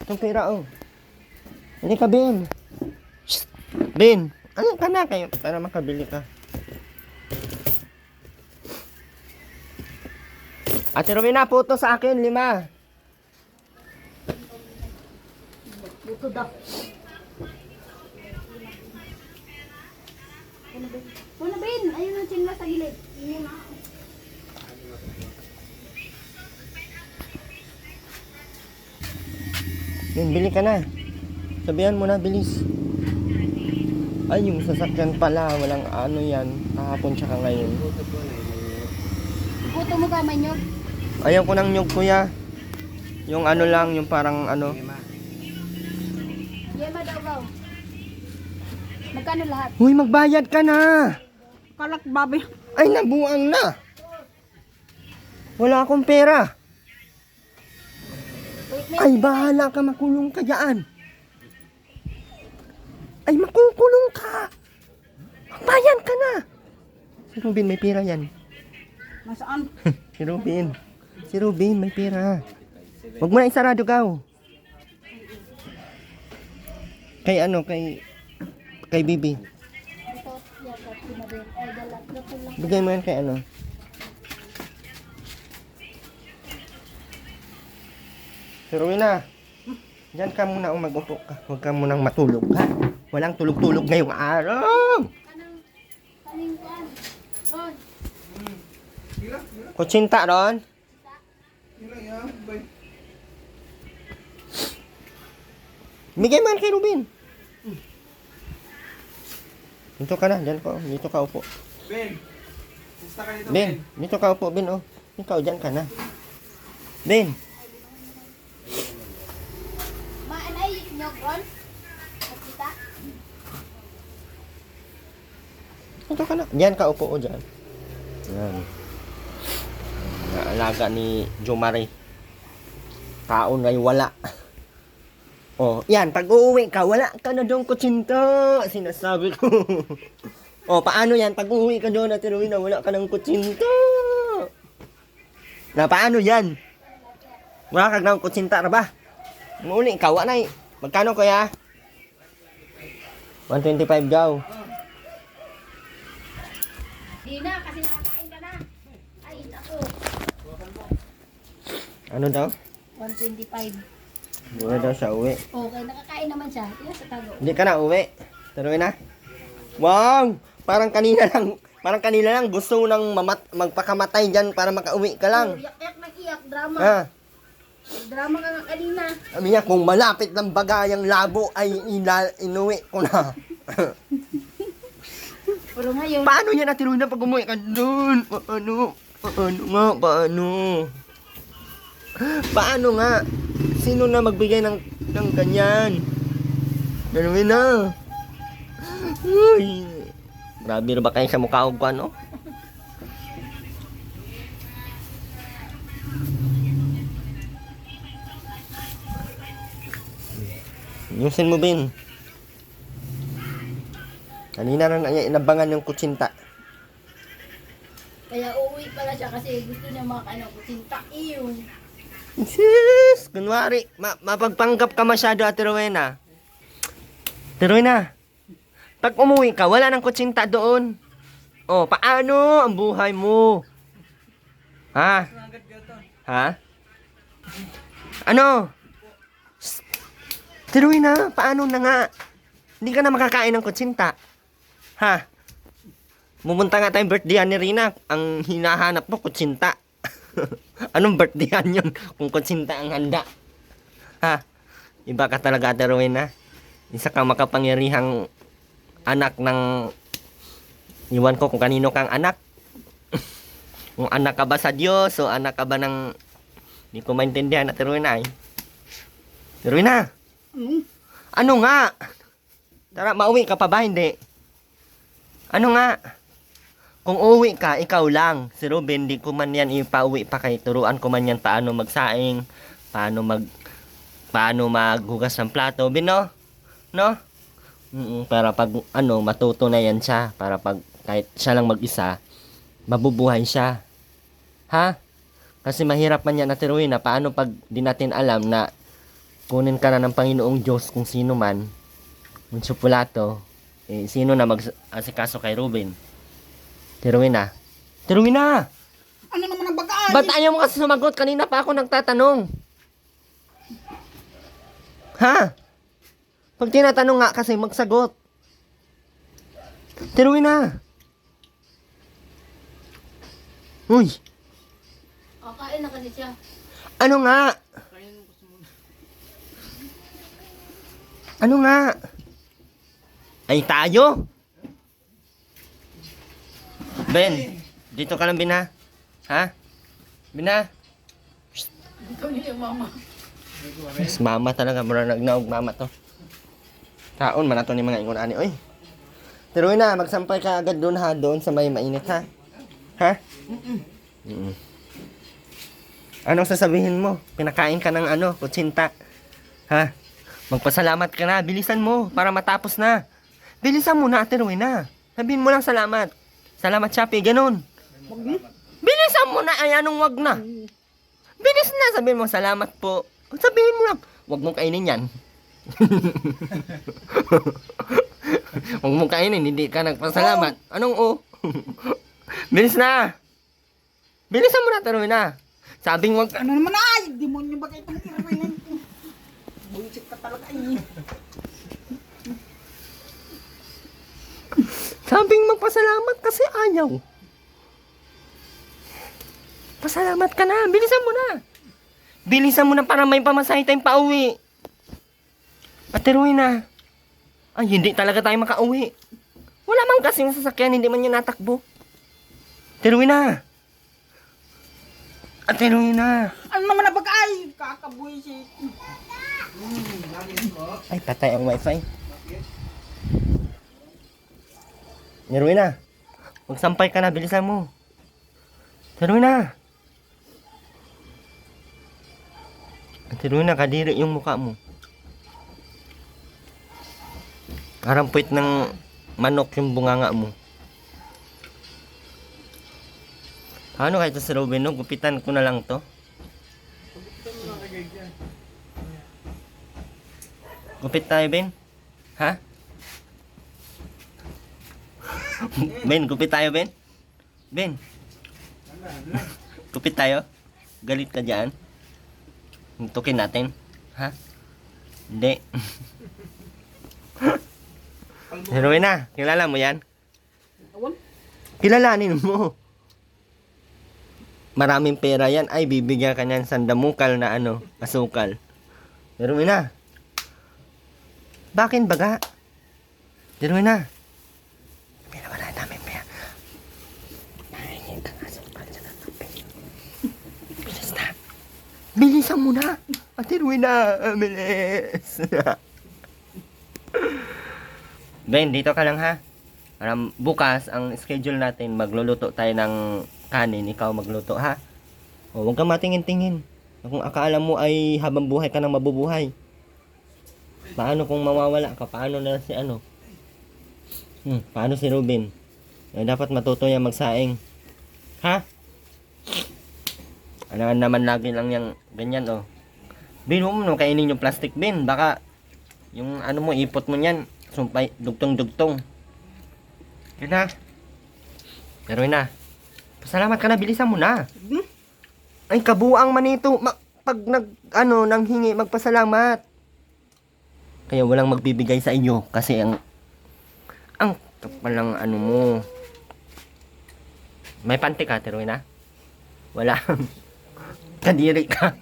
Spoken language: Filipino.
Itong pera, oh. Hindi ka, Ben. Shh. Ben, ano ka na kayo para makabili ka? Ate Rowena, puto sa akin, 5. Buto daw. Kuna Ben, ayun ang chinla sa gilid. Hindi na. Ben, bili ka na. Sabihan mo na, bilis. Ay, yung sasakyan pala, walang ano yan. Kahapon tsaka ngayon. Buto mo ka man yun. Ayaw ko ng nyug, kuya. Yung ano lang, yung parang ano. Yema daw ba? Magkano lahat? Uy, magbayad ka na. Kalak babi. Ay, nabuang na. Wala akong pera. Wait, Ay, bahala ka, makulong ka dyan. Ay, makukulong ka. Magbayad ka na. Si Robin, may pera yan. Nasaan? Si Robin. Si Robin, may pera. Huwag mo na isarado, gaw. Kay ano, kay Bibi. Ito, yata, pinabin. Ay, dalat. Dapat lang. Bigay mo yan kay ano. Si Rowena, dyan ka muna o mag-upo ka. Huwag ka munang matulog, ha? Walang tulog-tulog ngayong araw. Kaning kan. Ron. Kutsinta, Ron. Bigay mo yan kay Rubin. Dito ka na, dyan ko. Dito ka upo. Ben, pusta ka dito, Ben, dito ka upo, Ben, oh. Ikaw, dyan ka na. Ben. Maanay, nyog Ron. Nakita? Dito ka na. Dyan ka upo, oh, dyan. Yan. Naalaga ni Jomari. Taon ngay wala. Oh, yan. Pag uuwi ka, wala ka na doon kutsinta. Sinasabi ko. Oh, paano yan? Pag uuwi ka doon, Ate Rowena, wala ka ng kutsinta. Na, paano yan? Wala ka ng kutsinta na ba? Muli, ikaw, anay. Magkano, kuya? 125 daw. Di na, kasi nakakain ka na. Ay, ako. Ano daw? 125. Hindi na daw siya uwi. Okay, nakakain naman siya. Ilan sa tago? Hindi ka na uwi. Tuloy na. Wow! Parang kanina lang gusto nang magpakamatay dyan para makauwi ka lang. Iyak-iyak ng iyak, drama. Ha? Drama ka nga kanina. Sabi niya, kung malapit lang bagayang labo ay inuwi ko na. Pero ngayon, Paano yan, Ate Rowena, pag umuwi ka doon? Paano? Paano nga? Paano? Paano nga? Sino na magbigay ng ganyan? Gano'n na. Uy. Grabe na ba kayo sa mukha ko, ano? Yusin mo, Ben. Kanina na inabangan yung kutsinta. kaya uuwi pala siya kasi gusto niya makakain ng kutsinta. Iyo. Sis! Kunwari, mapagpanggap ka masyado, Ate Rowena. Ate Rowena, pag umuwi ka, wala nang kutsinta doon. Oh, paano ang buhay mo? Ha? Ha? Ano? Shh. Ate Rowena, paano na nga? Hindi ka na makakain ng kutsinta. Ha? Pumunta nga tayong birthday ni Rina. Ang hinahanap mo, kutsinta. Anong birthday yun kung kutsinta ang handa? Ha? Iba ka talaga, Ate Rowena. Isa kang makapangyarihang anak ng... Iwan ko kung kanino kang anak. Kung anak ka ba sa Diyos o anak ka ba ng... Hindi ko maintindihan, Ate Rowena. Ate Rowena, ano nga? Tara, mauwi ka pa ba? Hindi. Ano nga? Kung uwi ka, ikaw lang. Si Ruben, di ko man yan ipauwi pa kay turuan ko man yan paano magsaing, paano maghugas ng plato, Bino? No? Para pag matuto na yan siya, para pag kahit siya lang mag-isa, mabubuhay siya. Ha? Kasi mahirap man yan, Ate Rowena, paano pag di natin alam na kunin ka na ng Panginoong Diyos kung sino man, yung Supulato, sino na mag-asikaso kay Ruben. Tiruin na. Tiruin na! Ano naman ang bagaan? Ba't ayaw mo kasi sumagot? Kanina pa ako nagtatanong. Ha? Pag tinatanong nga kasi, magsagot. Tiruin na. Uy, O, kain na kasi siya. ano nga? Ano nga? Ay, tayo? Ben, dito ka lang, Bina. Ha? Bina? Ito niya yung mama. Yes, mama talaga. Mura nagnaog mama to. Taon, manato ni mga ingon ani. Oy. Tiruin na, magsampay ka agad doon ha. Doon sa may mainit ha. Ha? Mm. Anong sasabihin mo? Pinakain ka ng ano, kutsinta. Ha? Magpasalamat ka na. Bilisan mo para matapos na. Bilisan mo na, tiruin na. Sabihin mo lang salamat. Salamat, Chappy. Ganun. Bilisan mo na. Ay, anong wag na? Bilis na. Sabihin mo, salamat po. Sabihin mo lang. Wag mong kainin yan. Wag mong kainin. Hindi ka nagpasalamat. Anong o? Bilis na. Bilisan mo na, tiruin na. Sabing wag ka. Ano naman ay? Demonyo ba kayo itong irwinin ko? Bullshit ka talaga eh. Sabing magpasalamat kasi ayaw. Pasalamat ka na. Bilisan mo na. Bilisan mo na para may pamasahe tayong pauwi. At tiruin na. Ay, hindi talaga tayo makauwi. Wala man kasing sasakyan, hindi man yun natakbo. Tiruin na. At tiruin na. Ano naman ang bagay? Kakabuisit. Ay, patay ang wifi. Tiruin na. Magsampay ka na, bilisan mo. Tiruin na. At tiruin na, kadiri yung mukha mo. Karampit ng manok yung bunganga mo. Ano kahit si Robin, no? Gupitan ko na lang to. Gupit tayo, Ben? Ha? Ben, gupit tayo, Ben? Ben? Gupit tayo? Galit ka dyan? Tukin natin? Ha? Hindi. Heroin na, kilala mo yan? Awan? Kilalanin mo. Maraming pera yan. Ay, bibigyan ka niyan sandamukal na ano, asukal. Heroin na. Bakin baga? Heroin na. Wala namin pera. Nahingin ka nga asukal sa natapin. Bilis na. Bilisan mo na. At heroin na. Bilis. Ben, dito ka lang ha. Para bukas, ang schedule natin, magluluto tayo ng kanin. Ikaw magluto ha. O, huwag kang matingin-tingin. Kung akala mo ay habang buhay ka nang mabubuhay. Paano kung mawawala ka? Paano na si ano? Paano si Ruben? Dapat matuto niya magsaing. Ha? Ano naman lagi lang yung ganyan oh. Ben, huwag mo nung kainin yung plastic bin. Baka yung ano mo, ipot mo niyan. Sumpay, dugtong-dugtong. Yun na. Pero yun na. Pasalamat ka na, bilisan mo na. Ay, kabuang manito. Pag nanghingi, magpasalamat. Kaya walang magbibigay sa inyo. Kasi ang kapalang ano mo. May panty ka, Teroy na? Wala. Kadiri ka.